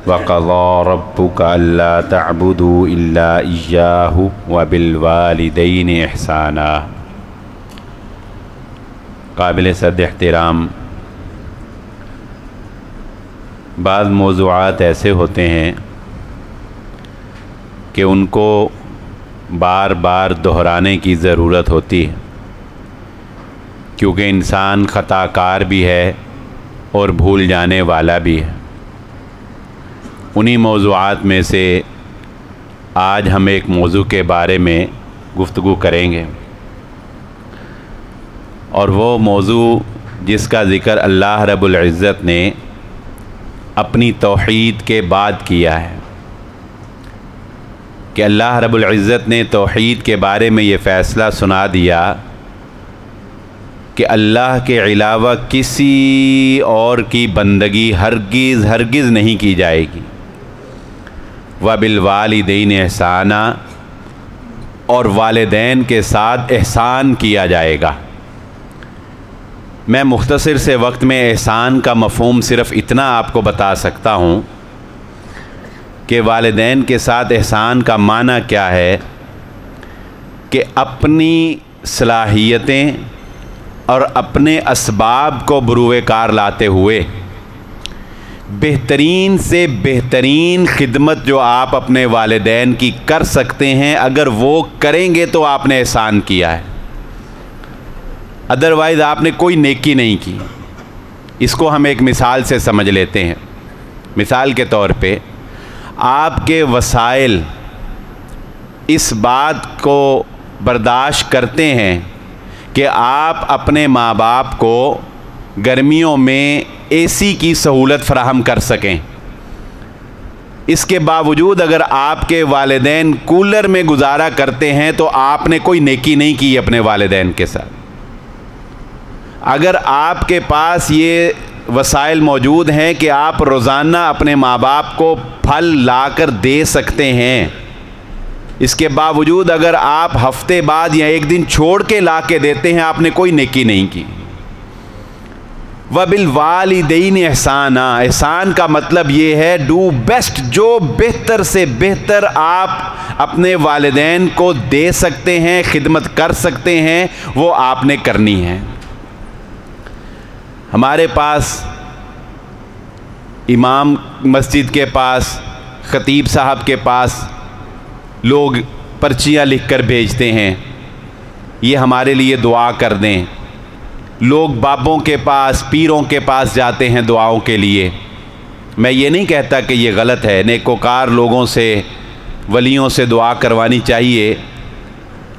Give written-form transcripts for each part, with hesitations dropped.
वक़ज़ा रब्बुका अल्ला तअबुदू इल्ला इय्याहु व बिल वालिदैनि इहसाना। काबिल सद एहतराम, बाज़ मौज़ूआत ऐसे होते हैं कि उनको बार बार दोहराने की ज़रूरत होती है, क्योंकि इंसान ख़ताकार भी है और भूल जाने वाला भी है। उन्हीं मौज़ूआत में से आज हम एक मौज़ू के बारे में गुफ्तगू करेंगे, और वो मौज़ू जिसका ज़िक्र अल्लाह रब्बुल इज़्ज़त ने अपनी तौहीद के बाद किया है कि अल्लाह रब्बुल इज़्ज़त ने तौहीद के बारे में ये फ़ैसला सुना दिया कि अल्लाह के अलावा किसी और की बंदगी हरगिज़ हरगिज़ नहीं की जाएगी। व बिल वालिदैन एहसाना, और वालिदैन के साथ एहसान किया जाएगा। मैं मुख्तसर से वक्त में एहसान का मफ़हूम सिर्फ़ इतना आपको बता सकता हूँ कि वालिदैन के साथ एहसान का माना क्या है कि अपनी सलाहियतें और अपने असबाब को बरूए कार लाते हुए बेहतरीन से बेहतरीन खिदमत जो आप अपने वालिदैन की कर सकते हैं, अगर वो करेंगे तो आपने एहसान किया है, अदरवाइज़ आपने कोई नेकी नहीं की। इसको हम एक मिसाल से समझ लेते हैं। मिसाल के तौर पे आपके वसाइल इस बात को बर्दाश्त करते हैं कि आप अपने माँ बाप को गर्मियों में एसी की सहूलत फ़राहम कर सकें। इसके बावजूद अगर आपके वालिदैन कूलर में गुजारा करते हैं तो आपने कोई नेकी नहीं की अपने वालिदैन के साथ। अगर आपके पास ये वसाइल मौजूद हैं कि आप रोज़ाना अपने माँ बाप को फल लाकर दे सकते हैं, इसके बावजूद अगर आप हफ्ते बाद या एक दिन छोड़ के ला के देते हैं, आपने कोई नेकी नहीं की। व बिल वालिदैन एहसाना, एहसान का मतलब ये है डू बेस्ट, जो बेहतर से बेहतर आप अपने वालिदैन को दे सकते हैं, खिदमत कर सकते हैं, वो आपने करनी है। हमारे पास इमाम मस्जिद के पास, ख़तीब साहब के पास लोग पर्चियाँ लिख कर भेजते हैं, ये हमारे लिए दुआ कर दें। लोग बाबों के पास, पीरों के पास जाते हैं दुआओं के लिए। मैं ये नहीं कहता कि ये गलत है, नेकोकार लोगों से, वलियों से दुआ करवानी चाहिए,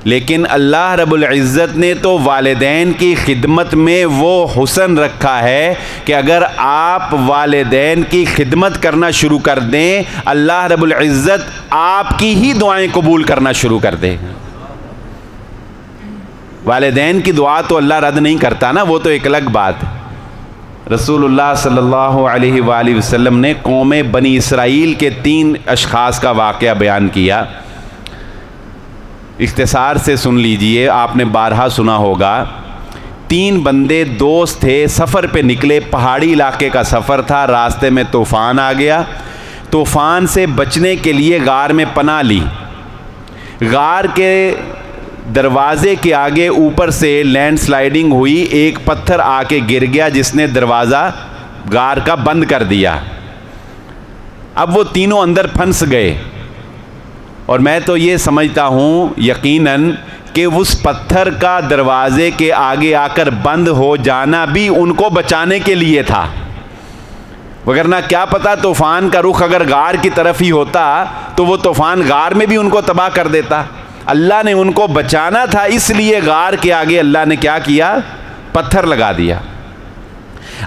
लेकिन अल्लाह रब्बुल इज़्ज़त ने तो वालिदैन की खिदमत में वो हुस्न रखा है कि अगर आप वालिदैन की खिदमत करना शुरू कर दें, अल्लाह रब्बुल इज़्ज़त आपकी ही दुआएं कबूल करना शुरू कर देगा। वालिदैन की दुआ तो अल्लाह रद्द नहीं करता ना, वो तो एक अलग बात है। रसूलुल्लाह सल्लल्लाहु अलैहि वसल्लम ने कौम बनी इसराइल के 3 अशख़ास का वाक़या बयान किया। इख्तिसार से सुन लीजिए, आपने बारहा सुना होगा। 3 बंदे दोस्त थे, सफ़र पे निकले, पहाड़ी इलाके का सफ़र था, रास्ते में तूफ़ान आ गया। तूफ़ान से बचने के लिए गार में पनाह ली। गार के दरवाज़े के आगे ऊपर से लैंडस्लाइडिंग हुई, एक पत्थर आके गिर गया जिसने दरवाज़ा गार का बंद कर दिया। अब वो तीनों अंदर फंस गए, और मैं तो ये समझता हूँ यकीनन कि उस पत्थर का दरवाज़े के आगे आकर बंद हो जाना भी उनको बचाने के लिए था, वगरना क्या पता तूफ़ान का रुख अगर गार की तरफ ही होता तो वो तूफ़ान गार में भी उनको तबाह कर देता। अल्लाह ने उनको बचाना था, इसलिए गार के आगे अल्लाह ने क्या किया, पत्थर लगा दिया।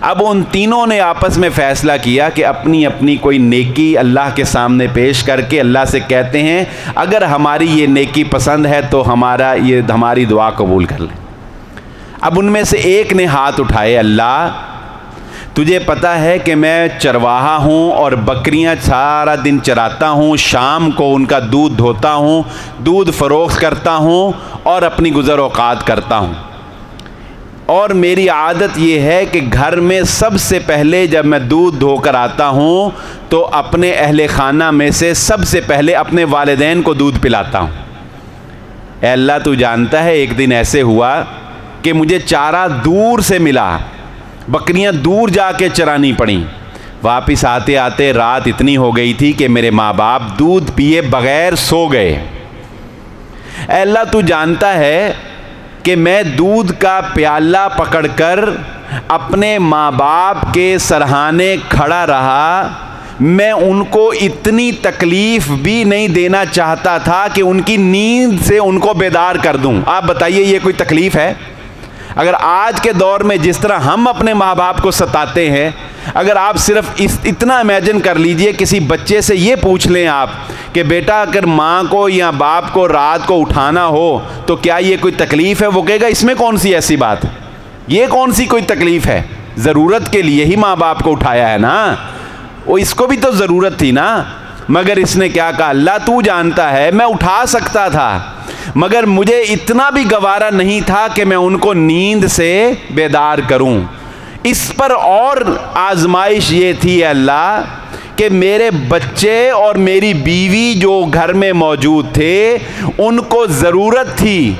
अब उन तीनों ने आपस में फ़ैसला किया कि अपनी अपनी कोई नेकी अल्लाह के सामने पेश करके अल्लाह से कहते हैं अगर हमारी ये नेकी पसंद है तो हमारी दुआ कबूल कर लें। अब उनमें से एक ने हाथ उठाए, अल्लाह तुझे पता है कि मैं चरवाहा हूँ और बकरियाँ सारा दिन चराता हूँ, शाम को उनका दूध धोता हूँ, दूध फ़रोख्त करता हूँ और अपनी गुज़र औक़ात करता हूँ। और मेरी आदत ये है कि घर में सबसे पहले जब मैं दूध धोकर आता हूँ तो अपने अहले खाना में से सबसे पहले अपने वालिदैन को दूध पिलाता हूँ। ऐ अल्लाह तू जानता है, एक दिन ऐसे हुआ कि मुझे चारा दूर से मिला, बकरियाँ दूर जाके चरानी पड़ी। वापस आते आते रात इतनी हो गई थी कि मेरे माँ बाप दूध पिए बगैर सो गए। ऐ अल्लाह तू जानता है कि मैं दूध का प्याला पकड़कर अपने माँ बाप के सरहाने खड़ा रहा। मैं उनको इतनी तकलीफ़ भी नहीं देना चाहता था कि उनकी नींद से उनको बेदार कर दूं। आप बताइए, ये कोई तकलीफ़ है? अगर आज के दौर में जिस तरह हम अपने माँ बाप को सताते हैं, अगर आप सिर्फ इतना इमेजिन कर लीजिए, किसी बच्चे से ये पूछ लें आप कि बेटा अगर माँ को या बाप को रात को उठाना हो तो क्या ये कोई तकलीफ़ है? वो कहेगा इसमें कौन सी ऐसी बात है, ये कौन सी कोई तकलीफ़ है, ज़रूरत के लिए ही माँ बाप को उठाया है ना, वो इसको भी तो ज़रूरत थी ना। मगर इसने क्या कहा, अल्लाह तू जानता है मैं उठा सकता था, मगर मुझे इतना भी गवारा नहीं था कि मैं उनको नींद से बेदार करूं। इस पर और आजमाइश ये थी अल्लाह कि मेरे बच्चे और मेरी बीवी जो घर में मौजूद थे उनको ज़रूरत थी,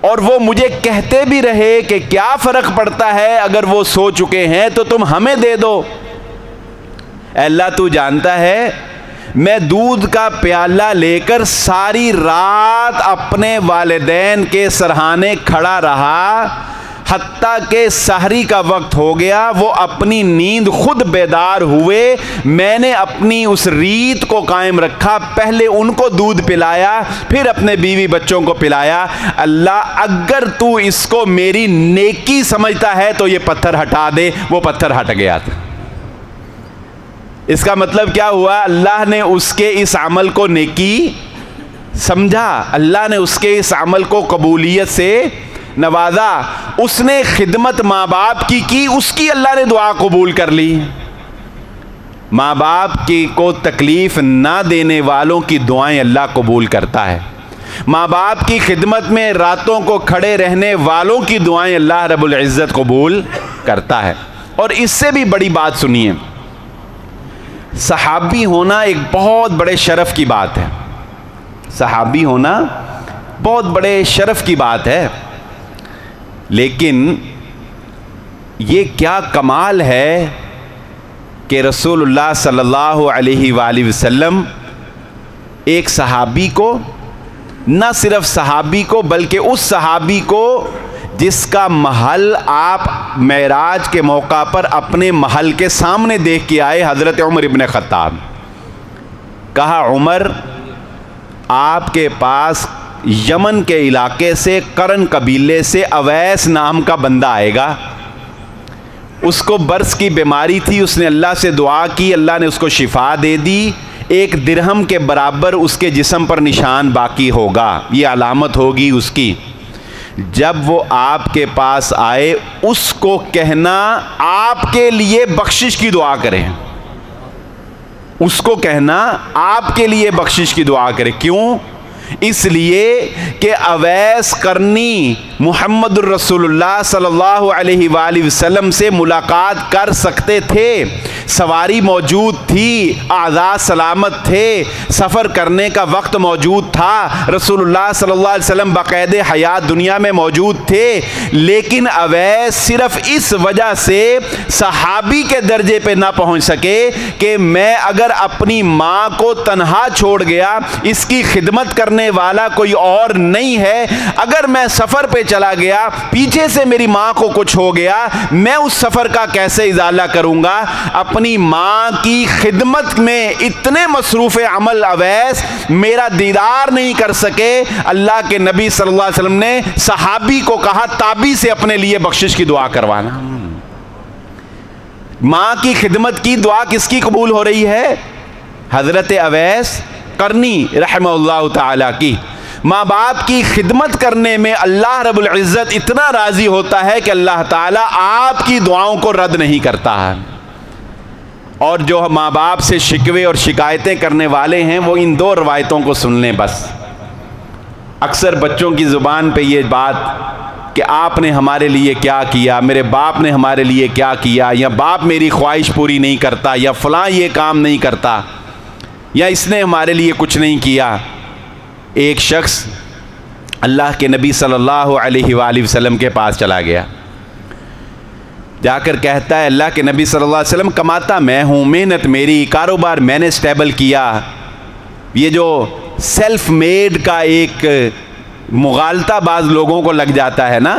और वो मुझे कहते भी रहे कि क्या फ़र्क पड़ता है अगर वो सो चुके हैं तो तुम हमें दे दो। अल्लाह तू जानता है मैं दूध का प्याला लेकर सारी रात अपने वालिदैन के सरहाने खड़ा रहा, हत्ता के सहरी का वक्त हो गया, वो अपनी नींद खुद बेदार हुए। मैंने अपनी उस रीत को कायम रखा, पहले उनको दूध पिलाया फिर अपने बीवी बच्चों को पिलाया। अल्लाह अगर तू इसको मेरी नेकी समझता है तो ये पत्थर हटा दे। वो पत्थर हट गया था। इसका मतलब क्या हुआ, अल्लाह ने उसके इस अमल को नेकी समझा, अल्लाह ने उसके इस अमल को कबूलियत से नवाजा। उसने खिदमत माँ बाप की, उसकी अल्लाह ने दुआ कबूल कर ली। माँ बाप की को तकलीफ़ ना देने वालों की दुआएं अल्लाह कबूल करता है। माँ बाप की खिदमत में रातों को खड़े रहने वालों की दुआएं अल्लाह रब्बुल इज़्ज़त कबूल करता है। और इससे भी बड़ी बात सुनिए, सहाबी होना एक बहुत बड़े शरफ़ की बात है। सहाबी होना बहुत बड़े शरफ़ की बात है, लेकिन ये क्या कमाल है कि रसूलुल्लाह सल्लल्लाहु अलैहि वसल्लम एक सहाबी को, न सिर्फ सहाबी को बल्कि उस सहाबी को जिसका महल आप मेराज के मौका पर अपने महल के सामने देख के आए, हज़रत उमर इब्न ख़त्ताब, कहा उमर आपके पास यमन के इलाके से करन कबीले से अवैस नाम का बंदा आएगा। उसको बर्स की बीमारी थी, उसने अल्लाह से दुआ की, अल्लाह ने उसको शिफा दे दी। 1 दिरहम के बराबर उसके जिस्म पर निशान बाकी होगा, ये अलामत होगी उसकी। जब वो आपके पास आए उसको कहना आपके लिए बख्शिश की दुआ करें, उसको कहना आपके लिए बख्शिश की दुआ करें। क्यों? इसलिए कि अवैस करनी मुहम्मदुर रसूलुल्लाह सल्लल्लाहु अलैहि वसल्लम से मुलाकात कर सकते थे, सवारी मौजूद थी, आज़ाद सलामत थे, सफ़र करने का वक्त मौजूद था, रसूलुल्लाह सल्लल्लाहु अलैहि वसल्लम बाक़ायदे हयात दुनिया में मौजूद थे। लेकिन अवैस सिर्फ़ इस वजह से सहाबी के दर्जे पे ना पहुँच सके कि मैं अगर अपनी माँ को तन्हा छोड़ गया, इसकी खिदमत करने वाला कोई और नहीं है, अगर मैं सफ़र पे चला गया, पीछे से मेरी माँ को कुछ हो गया, मैं उस सफ़र का कैसे इजाला करूँगा। अपनी माँ की खिदमत में इतने मसरूफ़ अमल अवैस मेरा दीदार नहीं कर सके। अल्लाह के नबी सल्लल्लाहु अलैहि वसल्लम ने सहाबी को कहा ताबी से अपने लिए बख्शिश की दुआ करवाना। माँ की खिदमत की दुआ किसकी कबूल हो रही है? हज़रत अवैस करनी रहमतुल्लाह ताला की। माँ बाप की खिदमत करने में अल्लाह रब्बुल इज़्ज़त इतना राज़ी होता है कि अल्लाह ताला आपकी दुआओं को रद्द नहीं करता है। और जो माँ बाप से शिकवे और शिकायतें करने वाले हैं वो इन 2 रवायतों को सुन लें बस। अक्सर बच्चों की ज़ुबान पे ये बात कि आपने हमारे लिए क्या किया, मेरे बाप ने हमारे लिए क्या किया, या बाप मेरी ख्वाहिश पूरी नहीं करता, या फ़लाँ ये काम नहीं करता, या इसने हमारे लिए कुछ नहीं किया। एक शख्स अल्लाह के नबी सल्लल्लाहु अलैहि वसल्लम के पास चला गया, जाकर कहता है अल्लाह के नबी सल्लल्लाहु अलैहि वसल्लम, कमाता मैं हूँ, मेहनत मेरी, कारोबार मैंने स्टेबल किया, ये जो सेल्फ मेड का एक मुगालता बाज़ लोगों को लग जाता है ना,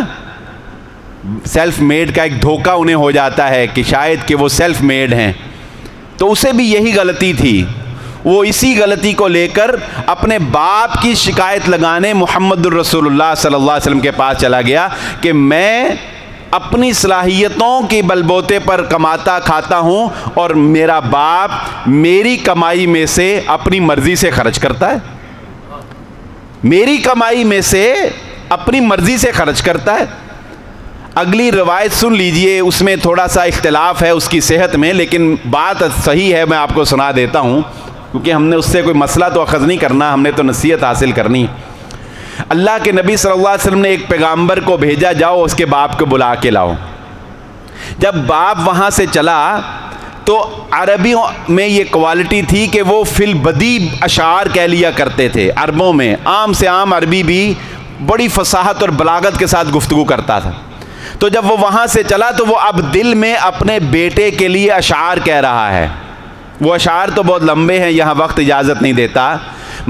सेल्फ मेड का एक धोखा उन्हें हो जाता है कि शायद कि वो सेल्फ मेड हैं, तो उसे भी यही गलती थी। वो इसी गलती को लेकर अपने बाप की शिकायत लगाने मुहम्मदुर रसूलुल्लाह सल्लल्लाहु अलैहि वसल्लम के पास चला गया कि मैं अपनी सलाहियतों के बलबूते पर कमाता खाता हूँ और मेरा बाप मेरी कमाई में से अपनी मर्जी से खर्च करता है, मेरी कमाई में से अपनी मर्जी से खर्च करता है। अगली रवायत सुन लीजिए, उसमें थोड़ा सा इख्तिलाफ है उसकी सेहत में, लेकिन बात सही है, मैं आपको सुना देता हूँ, क्योंकि हमने उससे कोई मसला तो अखज़ नहीं करना, हमने तो नसीहत हासिल करनी। अल्लाह के नबी सल्लल्लाहु अलैहि वसल्लम ने एक पैगंबर को भेजा, जाओ उसके बाप को बुला के लाओ। जब बाप वहाँ से चला तो अरबियों में ये क्वालिटी थी कि वो फिल बदी अशार कह लिया करते थे। अरबों में आम से आम अरबी भी बड़ी फसाहत और बलागत के साथ गुफ्तगू करता था। तो जब वो वहाँ से चला तो वो अब दिल में अपने बेटे के लिए अशार कह रहा है। वो अशार तो बहुत लंबे हैं, यहाँ वक्त इजाज़त नहीं देता,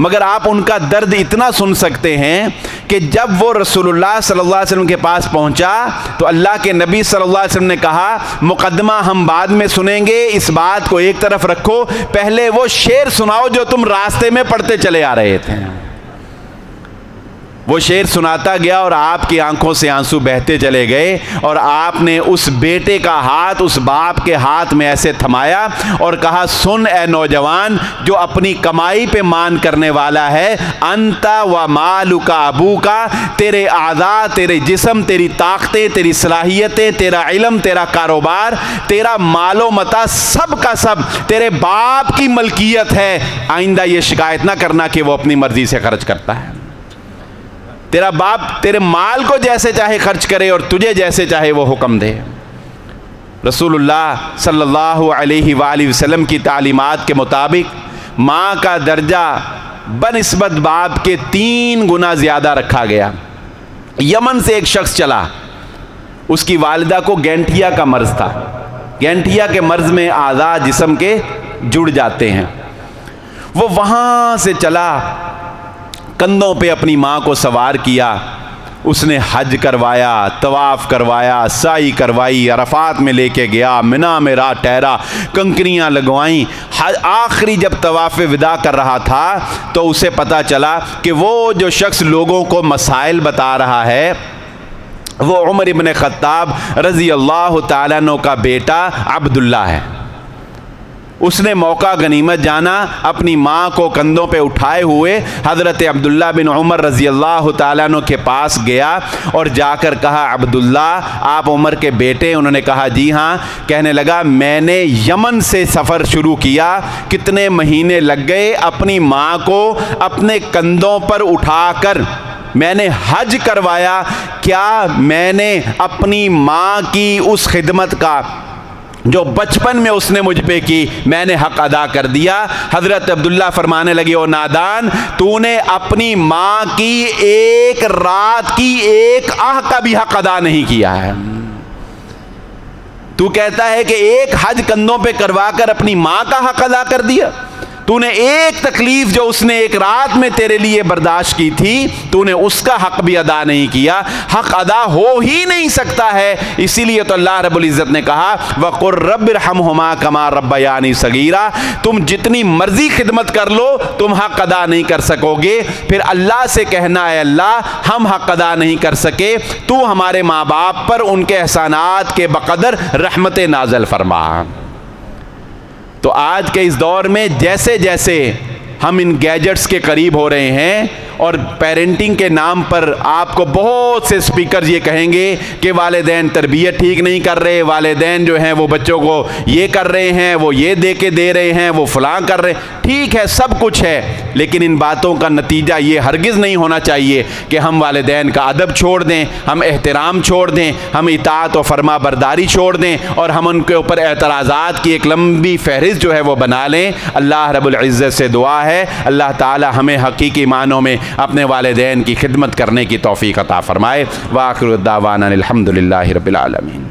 मगर आप उनका दर्द इतना सुन सकते हैं कि जब वो रसूलुल्लाह सल्लल्लाहु अलैहि वसल्लम के पास पहुंचा तो अल्लाह के नबी सल्लल्लाहु अलैहि वसल्लम ने कहा, मुकदमा हम बाद में सुनेंगे, इस बात को एक तरफ रखो, पहले वो शेर सुनाओ जो तुम रास्ते में पढ़ते चले आ रहे थे। वो शेर सुनाता गया और आपकी आंखों से आंसू बहते चले गए, और आपने उस बेटे का हाथ उस बाप के हाथ में ऐसे थमाया और कहा, सुन ए नौजवान जो अपनी कमाई पे मान करने वाला है, अंता व मालू का अबू का, तेरे आज़ा, तेरे जिस्म, तेरी ताकतें, तेरी सलाहियतें, तेरा इल्म, तेरा कारोबार, तेरा मालो मता, सब का सब तेरे बाप की मलकियत है। आइंदा ये शिकायत ना करना कि वो अपनी मर्जी से खर्च करता है। तेरा बाप तेरे माल को जैसे चाहे खर्च करे और तुझे जैसे चाहे वो हुक्म दे। रसूलुल्लाह सल्लल्लाहु अलैहि वसल्लम की तालीमात के मुताबिक माँ का दर्जा बनिस्बत बाप के 3 गुना ज़्यादा रखा गया। यमन से एक शख्स चला, उसकी वालिदा को गैंठिया का मर्ज़ था। गैंठिया के मर्ज़ में आज़ा जिस्म के जुड़ जाते हैं। वो वहाँ से चला, कंधों पे अपनी माँ को सवार किया, उसने हज करवाया, तवाफ़ करवाया, साई करवाई, अरफात में लेके गया, मिना में रात ठहरा, कंकरियाँ लगवाईं। आखिरी जब तवाफ़ विदा कर रहा था तो उसे पता चला कि वो जो शख्स लोगों को मसाइल बता रहा है वो उमर इब्न ख़त्ताब रज़ी अल्लाह ताला अन्हु का बेटा अब्दुल्ला है। उसने मौका गनीमत जाना, अपनी माँ को कंधों पे उठाए हुए हज़रत अब्दुल्ला बिन उमर रज़ी अल्लाह ताला अन्हु के पास गया और जाकर कहा, अब्दुल्ला आप उमर के बेटे? उन्होंने कहा जी हाँ। कहने लगा, मैंने यमन से सफ़र शुरू किया, कितने महीने लग गए, अपनी माँ को अपने कंधों पर उठाकर मैंने हज करवाया। क्या मैंने अपनी माँ की उस खिदमत का जो बचपन में उसने मुझ पे की, मैंने हक अदा कर दिया? हज़रत अब्दुल्ला फरमाने लगे, ओ नादान, तूने अपनी माँ की एक रात की एक आह का भी हक अदा नहीं किया है। तू कहता है कि एक हज कंधों पे करवाकर अपनी माँ का हक अदा कर दिया। तूने एक तकलीफ जो उसने एक रात में तेरे लिए बर्दाश्त की थी, तूने उसका हक भी अदा नहीं किया। हक अदा हो ही नहीं सकता है। इसीलिए तो अल्लाह रब्बुल इज़्ज़त ने कहा, वक़ुर रब्बिरहमहुमा कमा रब्बयानी सगीरा। तुम जितनी मर्जी खिदमत कर लो, तुम हक अदा नहीं कर सकोगे। फिर अल्लाह से कहना है, अल्लाह हम हक अदा नहीं कर सके, तू हमारे माँ बाप पर उनके एहसानात के बकदर रहमत नाज़िल फरमा। तो आज के इस दौर में जैसे जैसे हम इन गैजेट्स के करीब हो रहे हैं और पेरेंटिंग के नाम पर आपको बहुत से स्पीकर ये कहेंगे कि वालिदैन तरबियत ठीक नहीं कर रहे, वालिदैन जो हैं वो बच्चों को ये कर रहे हैं, वो ये दे के दे रहे हैं, वो फलां कर रहे हैं। ठीक है, सब कुछ है, लेकिन इन बातों का नतीजा ये हरगिज़ नहीं होना चाहिए कि हम वालिदैन का अदब छोड़ दें, हम एहतराम छोड़ दें, हम इताअत और फरमा बरदारी छोड़ दें और हम उनके ऊपर एतराज़ात की एक लंबी फहरिस्त जो है वो बना लें। अल्लाह रब्बुल इज़्ज़त से दुआ है अल्लाह ताला हमें हकीकी मानों में अपने वालिदैन की खिदमत करने की तौफ़ीक़ अता फ़रमाए। व आखिरु दावाना अनिल हम्दुलिल्लाहि रब्बिल आलमीन।